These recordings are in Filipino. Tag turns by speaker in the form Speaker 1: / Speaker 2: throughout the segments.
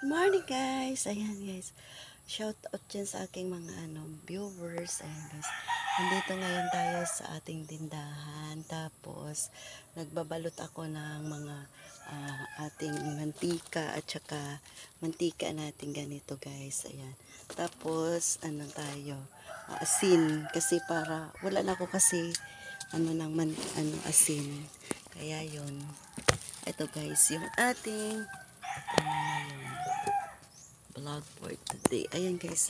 Speaker 1: Morning guys! Ayan guys, shout out dyan sa aking mga viewers. Ayan guys, nandito ngayon tayo sa ating tindahan. Tapos, nagbabalot ako ng mga ating mantika at saka mantika natin ganito guys. Ayan. Tapos, tayo, asin. Kasi para, wala na ako kasi asin. Kaya yun. Ito guys, yung ating vlog for today. Ayan guys.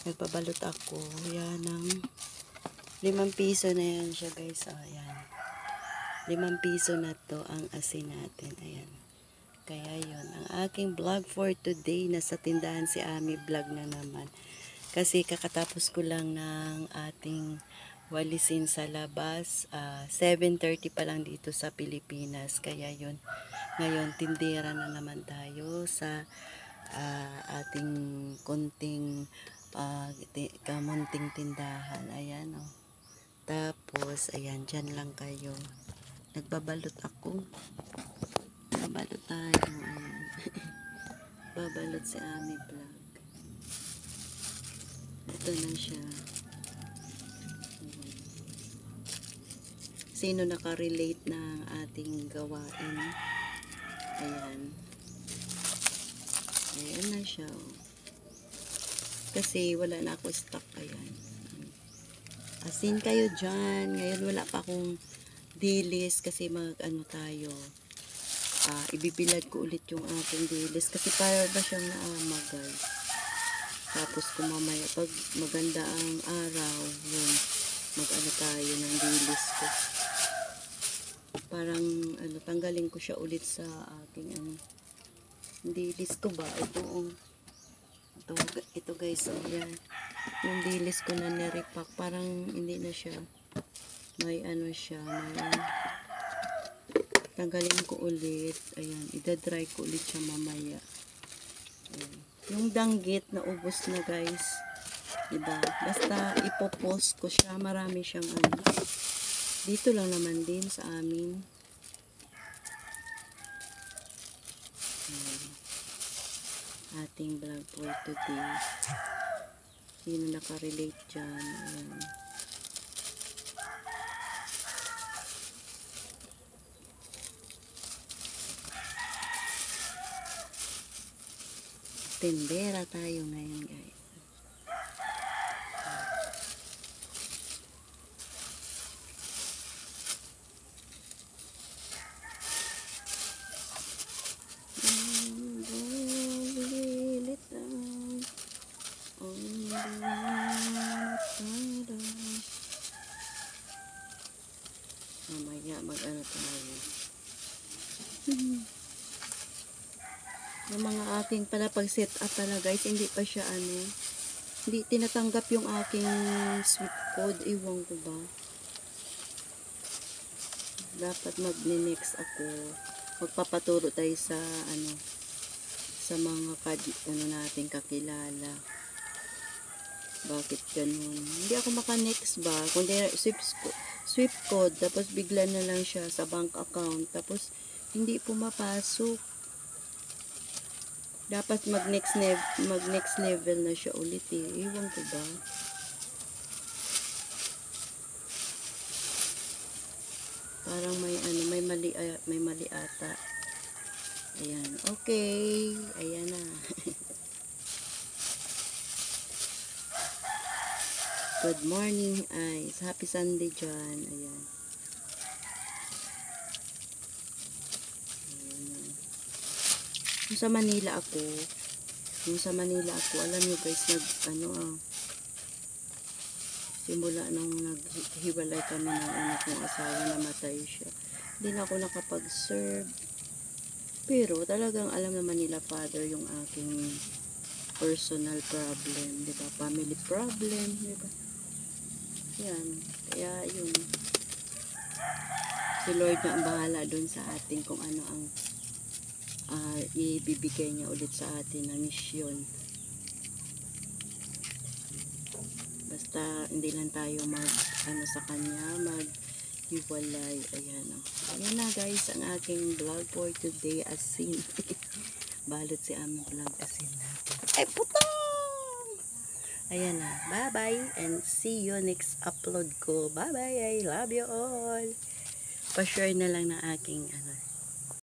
Speaker 1: Nagpabalot ako. Yan ng 5 piso na yan siya guys. O, ayan. 5 piso na to ang asin natin. Ayan. Kaya yun. Ang aking vlog for today. Nasa tindahan si Ami vlog na naman. Kasi kakatapos ko lang ng ating walisin sa labas. 7:30 pa lang dito sa Pilipinas. Kaya yun. Ngayon, tindera na naman tayo sa ating konting kamunting tindahan. Ayan o. Tapos, ayan, dyan lang kayo. Nagbabalot ako. Babalot tayo. Ayan. Babalot si Ami Vlog. Ito na siya. Sino nakarelate ng ating gawain? Ayan. Ayan na siya. Kasi wala na ako stock. Ayan. Asin kayo dyan. Ngayon wala pa akong dilis kasi tayo. Ibibilad ko ulit yung aking dilis kasi para ba siyang naama guys. Tapos kung mamaya pag maganda ang araw, yun, tayo ng dilis ko. Parang tanggalin ko siya ulit sa aking dilis ko ba. Ito guys, ayan. Yung dilis ko na nirepack, parang hindi na siya. May siya, tanggalin ko ulit. Ayan, idadry ko ulit siya mamaya. Ayan. Yung danggit na ubos na guys. Diba? Basta ipopost ko siya, marami siyang dito lang naman din sa amin. Ayan. Ating vlog for today. Sino nakarelate dyan? Ayan. Tendera tayo ngayon guys. Mamaya tayo. Yung mga aking pala pag set up pala guys, hindi pa siya hindi tinatanggap yung aking sweet code. Iwan ko ba? Dapat mag-next ako. Magpapaturo tayo sa sa mga nating kakilala. Bakit ganun? Hindi ako maka-next ba? Kundi swift code, tapos bigla na lang siya sa bank account, tapos hindi pumapasok. Dapat mag-next level na siya ulit eh. Iwan ko ba? Parang may mali ata. Ayan. Okay. Ayan na. Good morning, guys. Happy Sunday dyan. Ayan. Yung sa Manila ako, alam nyo guys, simula nung naghiwalay kami ng una kong asawa, namatay siya. Hindi na ako nakapag-serve. Pero talagang alam naman nila father yung aking personal problem, di ba? Family problem, di ba? Yan. Kaya yun. Si Lord na ang bahala dun sa atin kung ano ang ibibigay niya ulit sa atin na misyon. Basta hindi lang tayo sa kanya, hiwalay. Ayan o. Ayan na guys ang aking vlog for today. Asin. Balot si aming vlog. Asin natin. Ay putong! Ayan na. Bye bye. And see you next upload ko. Bye bye. I love you all. Pa-share na lang ng aking